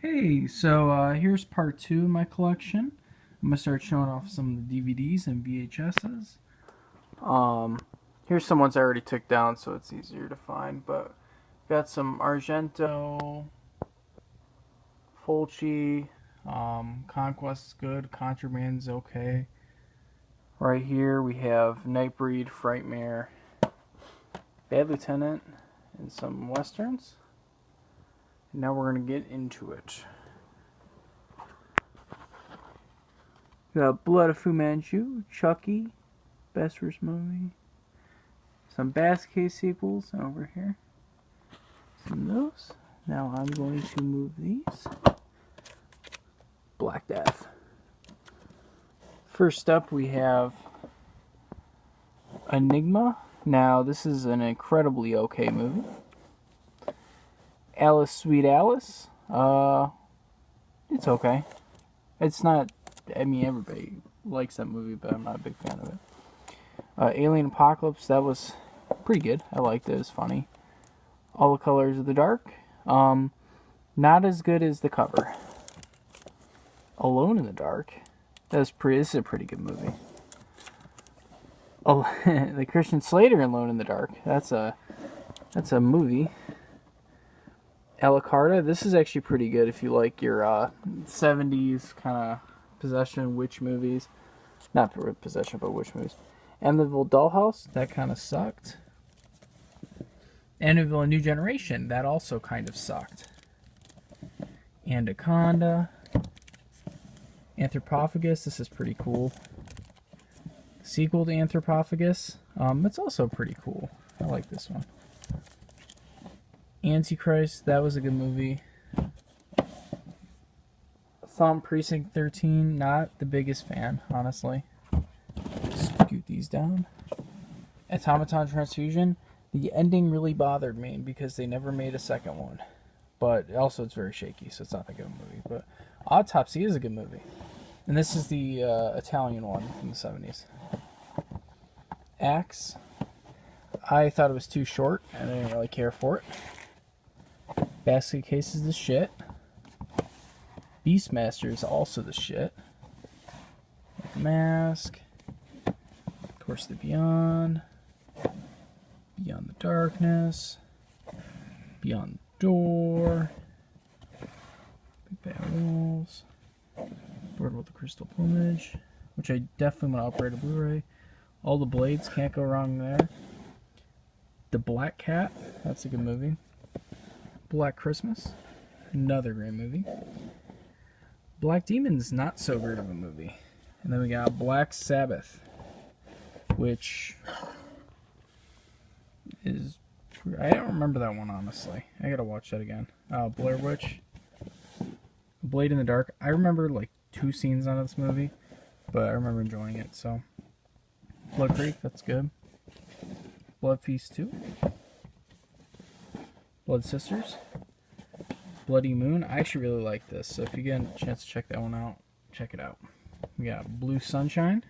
Hey, so here's part two of my collection. I'm gonna start showing off some of the DVDs and VHSs. Here's some ones I already took down, so it's easier to find. But got some Argento, Fulci, Conquest's good, Contraband's okay. Right here we have Nightbreed, Frightmare, Bad Lieutenant, and some westerns. Now we're going to get into it. We got Blood of Fu Manchu, Chucky, best first movie. Some Basket sequels over here. Some of those. Now I'm going to move these. Black Death. First up we have Enigma. Now this is an incredibly okay movie. Alice, Sweet Alice. It's okay. It's not, I mean, everybody likes that movie, but I'm not a big fan of it. Alien Apocalypse, that was pretty good. I liked it. It was funny. All the Colors of the Dark. Not as good as the cover. Alone in the Dark. This is a pretty good movie. Oh, the Christian Slater in Alone in the Dark. That's a movie. A la Carta, this is actually pretty good if you like your 70s kind of possession witch movies. Not possession, but witch movies. Amityville Dollhouse, that kind of sucked. Amityville A New Generation, that also kind of sucked. Anaconda. Anthropophagus, this is pretty cool. Sequel to Anthropophagus, it's also pretty cool. I like this one. Antichrist, that was a good movie. Thumb Precinct 13, not the biggest fan, honestly. Scoot these down. Automaton Transfusion, the ending really bothered me because they never made a second one. But also it's very shaky, so it's not that good a movie. But Autopsy is a good movie. And this is the Italian one from the 70s. Axe, I thought it was too short, and I didn't really care for it. Basket Case is the shit. Beastmaster is also the shit. Mask. Of course, The Beyond. Beyond the Darkness. Beyond the Door. Big Bad Wolves. Bird with the Crystal Plumage, which I definitely want to upgrade to Blu-ray. All the Blades, can't go wrong there. The Black Cat, that's a good movie. Black Christmas, another great movie. Black Demon's not so great of a movie. And then we got Black Sabbath, which is, I don't remember that one, honestly. I gotta watch that again. Blair Witch, Blade in the Dark. I remember like 2 scenes out of this movie, but I remember enjoying it, so. Blood Creek, that's good. Blood Feast 2. Blood Sisters. Bloody Moon. I actually really like this, so if you get a chance to check that one out, check it out. We got Blue Sunshine.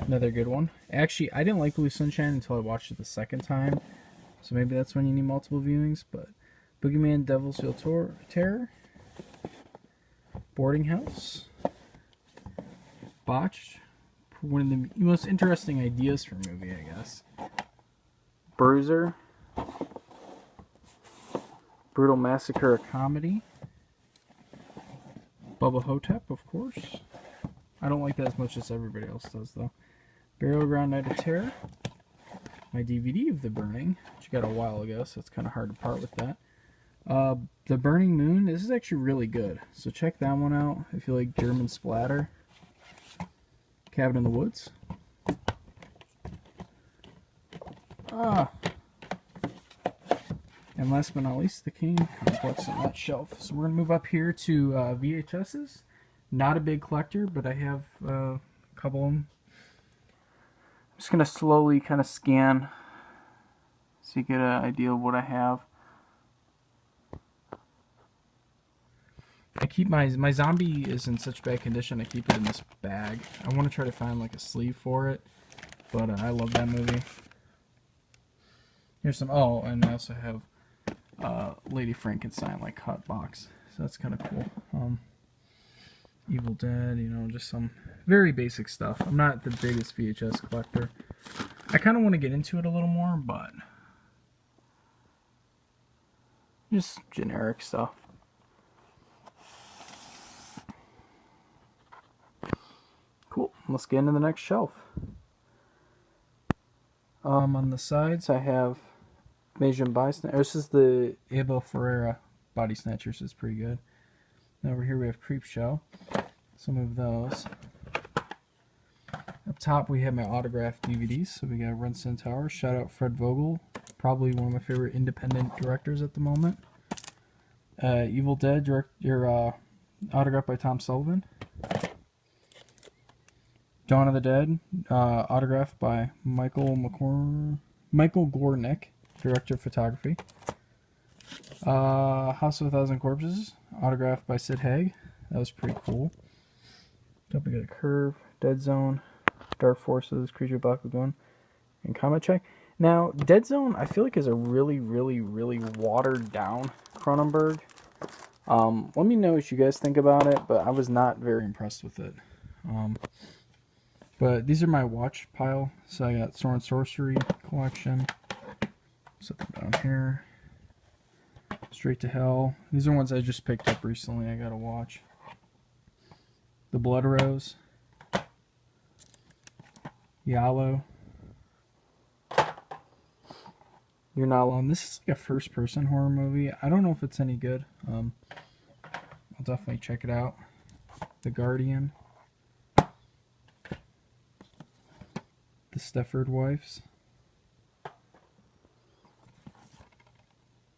Another good one. Actually, I didn't like Blue Sunshine until I watched it the second time, so maybe that's when you need multiple viewings, but Boogeyman, Devil's Feel Terror. Boarding House. Botched. One of the most interesting ideas for a movie, I guess. Bruiser. Brutal Massacre, a comedy. Bubba Hotep, of course. I don't like that as much as everybody else does, though. Burial Ground, Night of Terror. My DVD of The Burning, which I got a while ago, so it's kind of hard to part with that. The Burning Moon, this is actually really good, so check that one out if you like German splatter. Cabin in the Woods. And last but not least, The King Complex on that shelf. So we're going to move up here to VHSs. Not a big collector, but I have a couple of them. I'm just going to slowly kind of scan so you get an idea of what I have. I keep my zombie is in such bad condition, I keep it in this bag. I want to try to find like a sleeve for it, but I love that movie. Here's some, oh, and I also have Lady Frankenstein, like hot box so that's kind of cool. Evil Dead, you know, just some very basic stuff. I'm not the biggest VHS collector. I kind of want to get into it a little more, but just generic stuff. Cool. Let's get into the next shelf. On the sides, I have Asian Bystander. This is the Abel Ferreira Body Snatchers. It's pretty good. And over here we have Creepshow. Some of those. Up top we have my autographed DVDs. So we got Run Tower. Shout out Fred Vogel. Probably one of my favorite independent directors at the moment. Evil Dead, autographed by Tom Sullivan. Dawn of the Dead, autographed by Michael Gornick, director of photography. House of a Thousand Corpses, autographed by Sid Haig. That was pretty cool. Don't forget a Curve, Dead Zone, Dark Forces, Creature Black Lagoon, and Comet Check. Now, Dead Zone, I feel like is a really, really, really watered down Cronenberg. Let me know what you guys think about it, but I was not very impressed with it. But these are my watch pile. So I got Sword and Sorcery collection. Set them down here. Straight to Hell. These are ones I just picked up recently. I got to watch. The Blood Rose. Yallo. You're Not Alone. This is like a first-person horror movie. I don't know if it's any good. I'll definitely check it out. The Guardian. The Stepford Wives.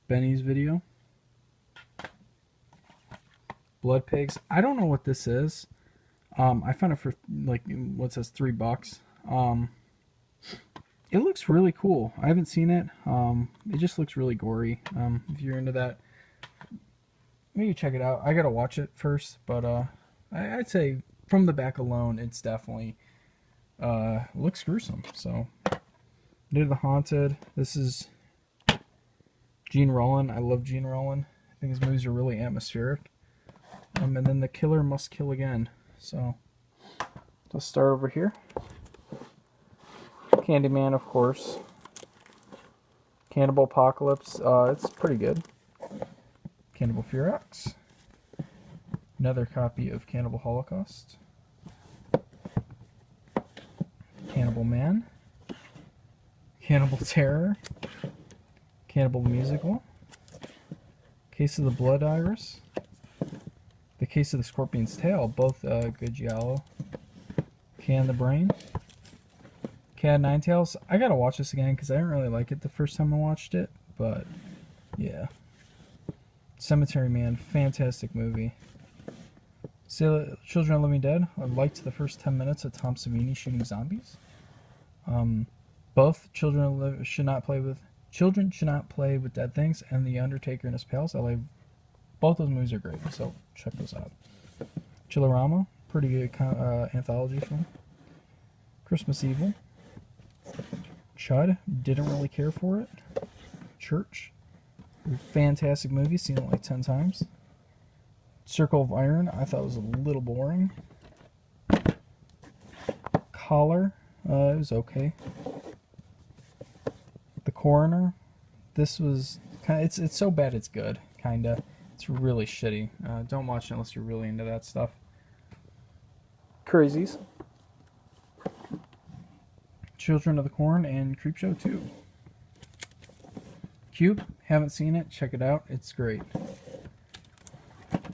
Benny's Video. Blood Pigs. I don't know what this is. I found it for like what says $3. It looks really cool. I haven't seen it. It just looks really gory. If you're into that, maybe check it out. I gotta watch it first, but I'd say from the back alone, it's definitely looks gruesome. So, Day of the Haunted. This is Gene Rollin. I love Gene Rollin. I think his movies are really atmospheric. And then The Killer Must Kill Again. So, let's start over here. Candyman, of course. Cannibal Apocalypse. It's pretty good. Cannibal Ferox. Another copy of Cannibal Holocaust. Cannibal Man. Cannibal Terror. Cannibal Musical. Case of the Blood Iris. The Case of the Scorpion's Tail. Both good giallo. Can the Brain. Cat Nine Tails. I gotta watch this again because I didn't really like it the first time I watched it, but yeah. Cemetery Man, fantastic movie. Children of the Living Dead. I liked the first 10 minutes of Tom Savini shooting zombies. Both Children Should Not Play with Dead Things and The Undertaker and His Pals. Both those movies are great, so check those out. Chillerama, pretty good anthology film. Christmas Evil. Chud, didn't really care for it. Church, fantastic movie, seen it like 10 times. Circle of Iron, I thought it was a little boring. Collar, it was okay. The Coroner, this was kind of, it's so bad it's good, kinda. It's really shitty. Don't watch it unless you're really into that stuff. Crazies. Children of the Corn and Creepshow 2. Cube, haven't seen it, check it out, it's great.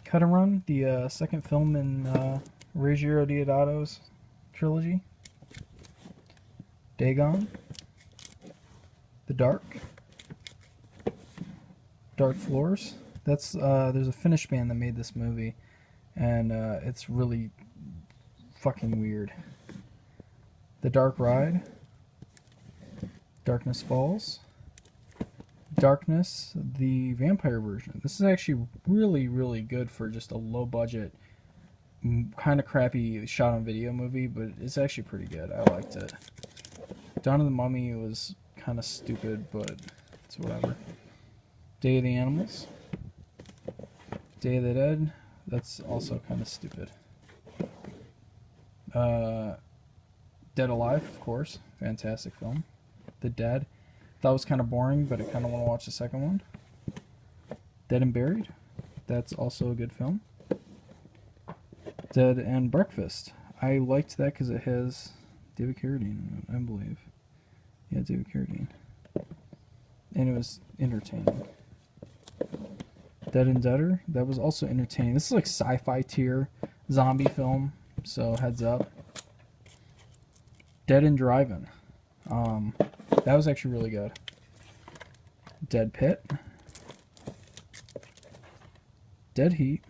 Cut and Run, the second film in Ruggiero Deodato's trilogy. Dagon. The Dark. Dark Floors. That's there's a Finnish band that made this movie, and it's really fucking weird. The Dark Ride. Darkness Falls. Darkness, the vampire version. This is actually really, really good for just a low budget, kind of crappy shot on video movie, but it's actually pretty good. I liked it. Dawn of the Mummy was kind of stupid, but it's whatever. Day of the Animals. Day of the Dead. That's also kind of stupid. Dead Alive, of course. Fantastic film. The Dead. That was kind of boring, but I kind of want to watch the second one. Dead and Buried. That's also a good film. Dead and Breakfast. I liked that because it has David Carradine, I believe. Yeah, David Carradine. And it was entertaining. Dead and Deader. That was also entertaining. This is like sci-fi tier zombie film, so heads up. Dead and Driving. That was actually really good. Dead Pit. Dead Heat.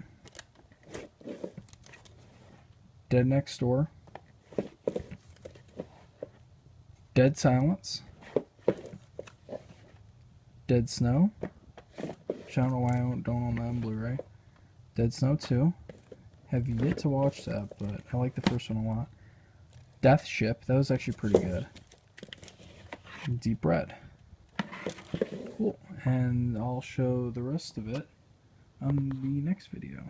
Dead Next Door. Dead Silence. Dead Snow. Which I don't know why I don't own that on Blu-ray. Dead Snow 2. Have yet to watch that, but I like the first one a lot. Death Ship. That was actually pretty good. Deep Red. Cool. And I'll show the rest of it on the next video.